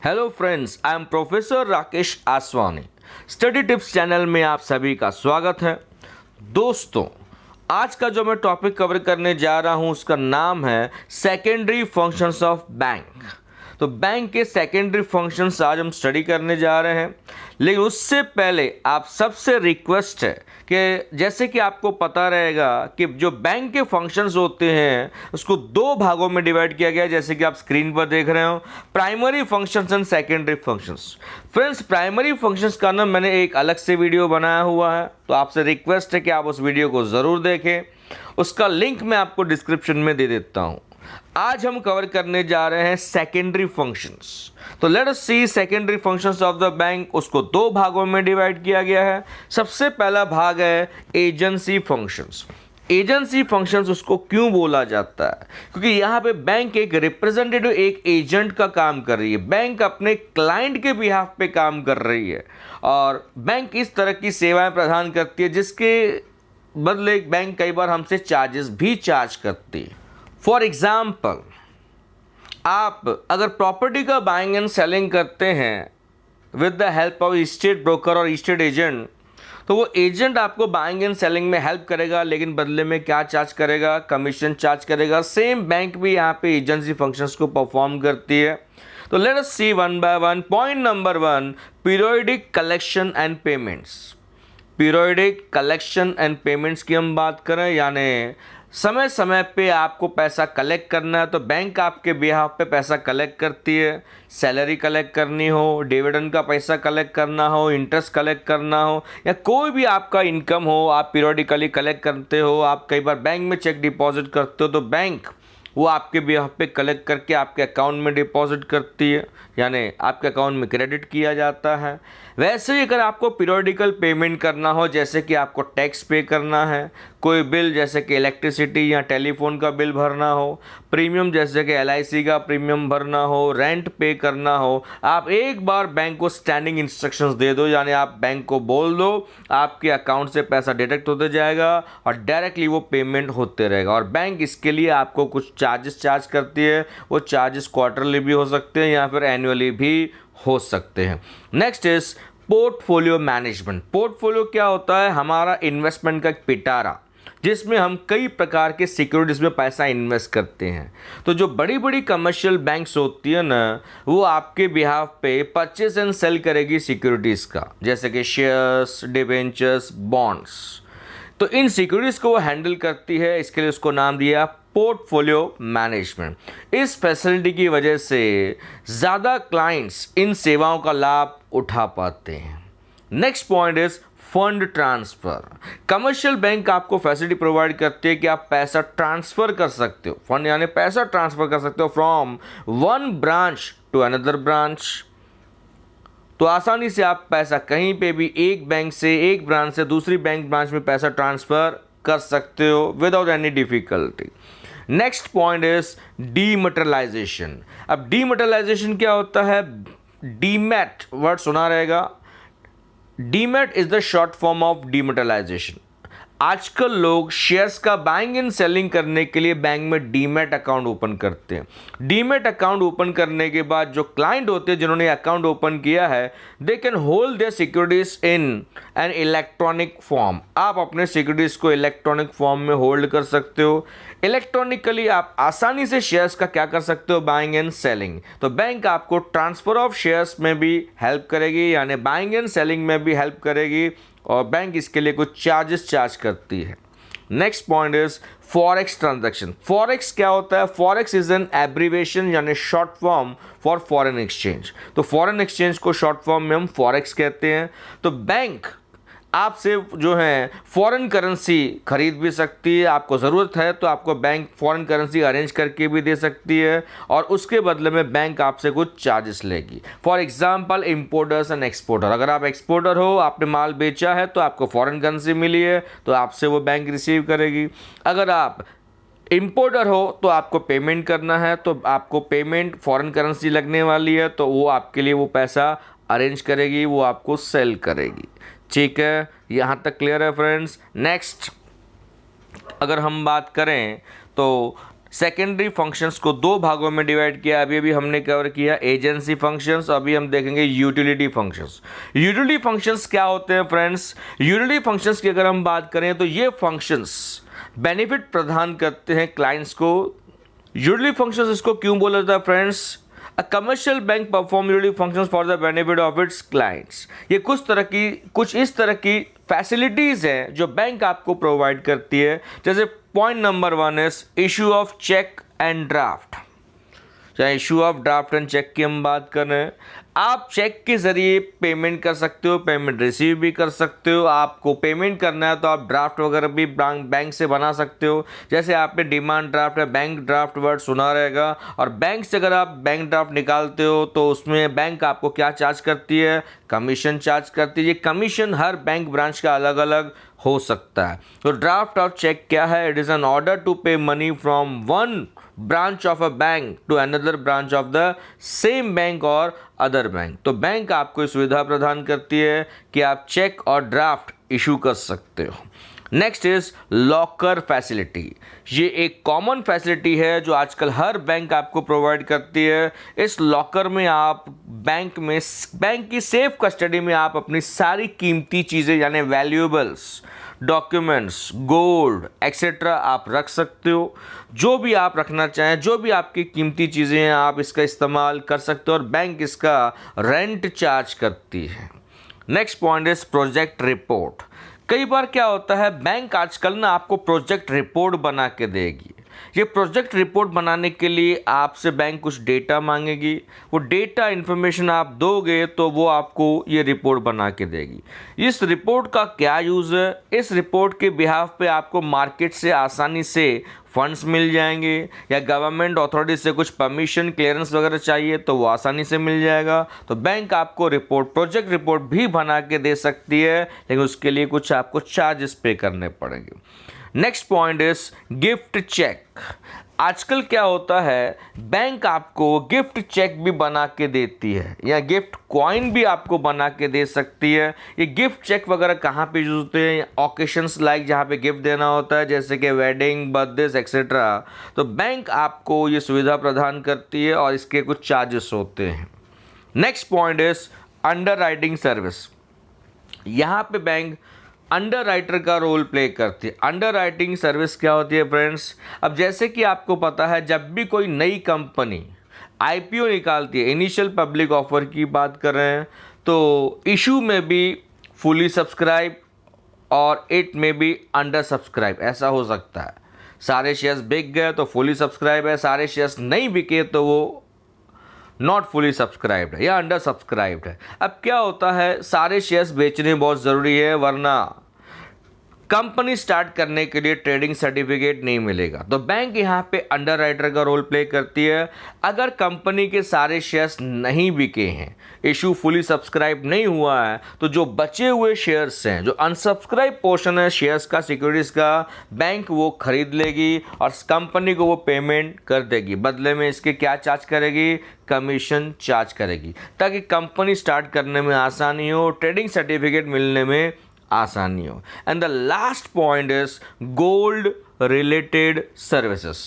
Hello friends, I am professor Rakesh Aswani. Study tips channel में आप सभी का स्वागत है। दोस्तों, आज का जो मैं टॉपिक कवर करने जा रहा हूं उसका नाम है सेकेंडरी फंक्शंस ऑफ बैंक। तो बैंक के सेकेंडरी फंक्शंस आज हम स्टडी करने जा रहे हैं, लेकिन उससे पहले आप सबसे रिक्वेस्ट है कि जैसे कि आपको पता रहेगा कि जो बैंक के फंक्शंस होते हैं उसको दो भागों में डिवाइड किया गया है, जैसे कि आप स्क्रीन पर देख रहे हो, primary functions and secondary functions. Friends, primary functions का ना मैंने एक अलग से वीडियो बनाया हुआ है, तो आपसे रिक्वेस्ट है कि आप उस वीडियो को ज़रूर देखें। उसका लिंक मैं आपको डिस्क्रिप्शन में दे देता हूँ। आज हम कवर करने जा रहे हैं सेकेंडरी फंक्शंस। तो let us see secondary functions of the bank. उसको दो भागों में डिवाइड किया गया है। सबसे पहला भाग है एजेंसी फंक्शंस। एजेंसी फंक्शंस उसको क्यों बोला जाता है? क्योंकि यहाँ पे बैंक एक रिप्रेजेंटेटिव, एक एजेंट का काम कर रही है। बैंक अपने क्लाइंट के बिहाफ पे काम कर रही है और बैंक इस तरह की सेवाएं प्रदान करती है जिसके बदले बैंक कई बार हमसे चार्जेस भी चार्ज करती है। फॉर एग्जाम्पल, आप अगर प्रॉपर्टी का बाइंग एंड सेलिंग करते हैं with the help of estate broker और एस्टेट एजेंट, तो वो एजेंट आपको बाइंग एंड सेलिंग में हेल्प करेगा, लेकिन बदले में क्या चार्ज करेगा? कमीशन चार्ज करेगा। सेम बैंक भी यहाँ पे एजेंसी फंक्शंस को परफॉर्म करती है। तो let us see one by one. Point number 1, periodic collection and payments. Periodic collection and payments की हम बात करें, यानी समय समय पे आपको पैसा कलेक्ट करना है तो बैंक आपके बिहाफ पे पैसा कलेक्ट करती है। सैलरी कलेक्ट करनी हो, डिविडेंड का पैसा कलेक्ट करना हो, इंटरेस्ट कलेक्ट करना हो, या कोई भी आपका इनकम हो, आप पीरियोडिकली कलेक्ट करते हो। आप कई बार बैंक में चेक डिपॉजिट करते हो तो बैंक वो आपके बिहाफ पे कलेक्ट करके आपके अकाउंट में डिपॉजिट करती है, यानी आपके अकाउंट में क्रेडिट किया जाता है। वैसे ही अगर आपको पीरियोडिकल पेमेंट करना हो, जैसे कि आपको टैक्स पे करना है, कोई बिल जैसे कि इलेक्ट्रिसिटी या टेलीफोन का बिल भरना हो, प्रीमियम जैसे कि LIC का प्रीमियम भरना हो, रेंट पे करना हो, आप एक बार बैंक को स्टैंडिंग इंस्ट्रक्शंस दे दो, यानी आप बैंक को बोल दो, आपके अकाउंट से पैसा डिडक्ट होते जाएगा और डायरेक्टली वो पेमेंट होते रहेगा। और बैंक इसके लिए आपको कुछ चार्जेस चार्ज करती है। वो चार्जेस क्वार्टरली भी हो सकते हैं या फिर एनुअली भी हो सकते हैं। Next is portfolio management. Portfolio क्या होता है? हमारा इन्वेस्टमेंट का एक पिटारा, जिसमें हम कई प्रकार के सिक्योरिटीज़ में पैसा इन्वेस्ट करते हैं। तो जो बड़ी बड़ी कमर्शियल बैंक्स होती है ना, वो आपके बिहाफ पे परचेज एंड सेल करेगी सिक्योरिटीज़ का, जैसे कि शेयर्स, डिबेंचर्स, बॉन्ड्स। तो इन सिक्योरिटीज़ को वो हैंडल करती है, इसके लिए उसको नाम दिया पोर्टफोलियो मैनेजमेंट। इस फैसिलिटी की वजह से ज़्यादा क्लाइंट्स इन सेवाओं का लाभ उठा पाते हैं। Next point is fund transfer. Commercial bank आपको फैसिलिटी प्रोवाइड करती है कि आप पैसा ट्रांसफ़र कर सकते हो। फंड यानी पैसा ट्रांसफ़र कर सकते हो from one branch to another branch. तो आसानी से आप पैसा कहीं पे भी एक बैंक से, एक ब्रांच से दूसरी बैंक ब्रांच में पैसा ट्रांसफ़र कर सकते हो without any difficulty. Next point is dematerialisation. अब डीमटेरियलाइजेशन क्या होता है? डीमैट वर्ड सुना रहेगा। Demat is the short form of dematerialisation. आजकल लोग शेयर्स का बाइंग एंड सेलिंग करने के लिए बैंक में डीमैट अकाउंट ओपन करते हैं। डीमैट अकाउंट ओपन करने के बाद जो क्लाइंट होते हैं जिन्होंने अकाउंट ओपन किया है, they can hold their securities in an electronic form. आप अपने सिक्योरिटीज को इलेक्ट्रॉनिक फॉर्म में होल्ड कर सकते हो। इलेक्ट्रॉनिकली आप आसानी से शेयर्स का क्या कर सकते हो? Buying and selling. तो बैंक आपको ट्रांसफर ऑफ शेयर्स में भी हेल्प करेगी, यानी बाइंग एंड सेलिंग में भी हेल्प करेगी, और बैंक इसके लिए कुछ चार्जेस चार्ज करती है। Next point is forex transaction. Forex क्या होता है? फॉरेक्स इज एन एब्रीवेशन यानी short form for foreign exchange. तो फॉरेन एक्सचेंज को शॉर्ट फॉर्म में हम फॉरेक्स कहते हैं। तो बैंक आपसे जो है फॉरेन करेंसी खरीद भी सकती है, आपको ज़रूरत है तो आपको बैंक फॉरेन करेंसी अरेंज करके भी दे सकती है, और उसके बदले में बैंक आपसे कुछ चार्जेस लेगी। For example, importers and exporter. अगर आप एक्सपोर्टर हो, आपने माल बेचा है तो आपको फॉरेन करेंसी मिली है तो आपसे वो बैंक रिसीव करेगी। अगर आप इंपोर्टर हो तो आपको पेमेंट करना है तो आपको पेमेंट फॉरेन करेंसी लगने वाली है, तो वो आपके लिए वो पैसा अरेंज करेगी, वो आपको सेल करेगी। ठीक है, यहाँ तक क्लियर है फ्रेंड्स। नेक्स्ट अगर हम बात करें तो सेकेंडरी फंक्शंस को दो भागों में डिवाइड किया, अभी हमने कवर किया एजेंसी फंक्शंस, अभी हम देखेंगे यूटिलिटी फंक्शंस। यूटिलिटी फंक्शंस क्या होते हैं फ्रेंड्स? यूटिलिटी फंक्शंस की अगर हम बात करें तो ये फंक्शंस बेनिफिट प्रदान करते हैं क्लाइंट्स को। यूटिलिटी फंक्शंस इसको क्यों बोला जाता है friends? A commercial bank perform utility functions for the benefit of its clients। ये कुछ इस तरह की फैसिलिटीज़ हैं जो बैंक आपको प्रोवाइड करती है। जैसे point number 1 is issue of cheque and draft. चाहे issue of draft and cheque की हम बात कर रहे हैं, आप चेक के ज़रिए पेमेंट कर सकते हो, पेमेंट रिसीव भी कर सकते हो। आपको पेमेंट करना है तो आप ड्राफ्ट वगैरह भी बैंक से बना सकते हो। जैसे आपने डिमांड ड्राफ्ट या बैंक ड्राफ्ट वर्ड सुना रहेगा, और बैंक से अगर आप बैंक ड्राफ्ट निकालते हो तो उसमें बैंक आपको क्या चार्ज करती है? कमीशन चार्ज करती है। ये कमीशन हर बैंक ब्रांच का अलग अलग हो सकता है। तो ड्राफ्ट और चेक क्या है? It is an order to pay money from one branch of a bank to another branch of the same bank और अदर बैंक। तो बैंक आपको सुविधा प्रदान करती है कि आप चेक और ड्राफ्ट इशू कर सकते हो। Next is locker facility. ये एक कॉमन फैसिलिटी है जो आजकल हर बैंक आपको प्रोवाइड करती है। इस लॉकर में आप बैंक की सेफ कस्टडी में आप अपनी सारी कीमती चीज़ें यानी वैल्यूएबल्स, डॉक्यूमेंट्स, गोल्ड एक्सेट्रा आप रख सकते हो। जो भी आप रखना चाहें, जो भी आपकी कीमती चीज़ें हैं, आप इसका इस्तेमाल कर सकते हो और बैंक इसका रेंट चार्ज करती है। Next point is project report. कई बार क्या होता है, बैंक आजकल ना आपको प्रोजेक्ट रिपोर्ट बना के देगी। ये प्रोजेक्ट रिपोर्ट बनाने के लिए आपसे बैंक कुछ डेटा मांगेगी। वो डेटा इन्फॉर्मेशन आप दोगे तो वो आपको ये रिपोर्ट बना के देगी। इस रिपोर्ट का क्या यूज़ है? इस रिपोर्ट के बिहाफ पे आपको मार्केट से आसानी से फंड्स मिल जाएंगे, या गवर्नमेंट अथॉरिटी से कुछ परमिशन क्लियरेंस वगैरह चाहिए तो वो आसानी से मिल जाएगा। तो बैंक आपको प्रोजेक्ट रिपोर्ट भी बना के दे सकती है, लेकिन उसके लिए कुछ आपको चार्जेस पे करने पड़ेंगे। Next point is gift cheque. आजकल क्या होता है, बैंक आपको गिफ्ट चेक भी बना के देती है या गिफ्ट कॉइन भी आपको बना के दे सकती है। ये गिफ्ट चेक वगैरह कहाँ पे यूज होते हैं? ऑकेशंस लाइक जहाँ पे गिफ्ट देना होता है, जैसे कि वेडिंग, बर्थडे एक्सेट्रा। तो बैंक आपको ये सुविधा प्रदान करती है और इसके कुछ चार्जेस होते हैं। Next point is under writing service. यहाँ पे बैंक अंडर राइटर का रोल प्ले करती है। अंडर राइटिंग सर्विस क्या होती है फ्रेंड्स? अब जैसे कि आपको पता है, जब भी कोई नई कंपनी आईपीओ निकालती है, इनिशियल पब्लिक ऑफर की बात कर रहे हैं, तो इशू में भी फुली सब्सक्राइब और इट में भी अंडर सब्सक्राइब ऐसा हो सकता है। सारे शेयर्स बिक गए तो फुली सब्सक्राइब है, सारे शेयर्स नहीं बिके तो वो नॉट फुली सब्सक्राइब्ड है या अंडर सब्सक्राइब्ड है। अब क्या होता है, सारे शेयर्स बेचने बहुत ज़रूरी है, वरना कंपनी स्टार्ट करने के लिए ट्रेडिंग सर्टिफिकेट नहीं मिलेगा। तो बैंक यहाँ पे अंडर राइटर का रोल प्ले करती है। अगर कंपनी के सारे शेयर्स नहीं बिके हैं, इशू फुली सब्सक्राइब नहीं हुआ है, तो जो बचे हुए शेयर्स हैं, जो अनसब्सक्राइब पोर्शन है शेयर्स का, सिक्योरिटीज़ का, बैंक वो खरीद लेगी और कंपनी को वो पेमेंट कर देगी। बदले में इसके क्या चार्ज करेगी? कमीशन चार्ज करेगी, ताकि कंपनी स्टार्ट करने में आसानी हो, ट्रेडिंग सर्टिफिकेट मिलने में आसानी हो। And the last point is gold related services.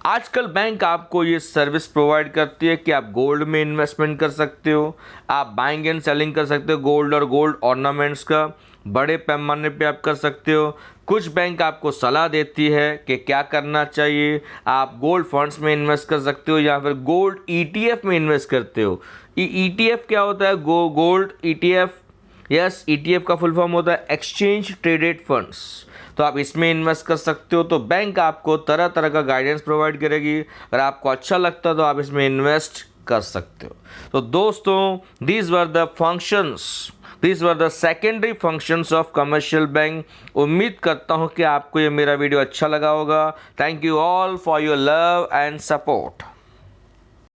आजकल बैंक आपको ये सर्विस प्रोवाइड करती है कि आप गोल्ड में इन्वेस्टमेंट कर सकते हो, आप बाइंग एंड सेलिंग कर सकते हो गोल्ड और गोल्ड ऑर्नामेंट्स का, बड़े पैमाने पे आप कर सकते हो। कुछ बैंक आपको सलाह देती है कि क्या करना चाहिए। आप गोल्ड फंड्स में इन्वेस्ट कर सकते हो या फिर गोल्ड ईटीएफ में इन्वेस्ट करते हो। ईटीएफ क्या होता है? गोल्ड ईटीएफ, यस, ईटीएफ का फुल फॉर्म होता है एक्सचेंज ट्रेडेड फंड्स। तो आप इसमें इन्वेस्ट कर सकते हो। तो बैंक आपको तरह तरह का गाइडेंस प्रोवाइड करेगी। अगर आपको अच्छा लगता है तो आप इसमें इन्वेस्ट कर सकते हो। तो दोस्तों, these were the secondary functions of commercial bank. उम्मीद करता हूँ कि आपको ये मेरा वीडियो अच्छा लगा होगा। Thank you all for your love and support.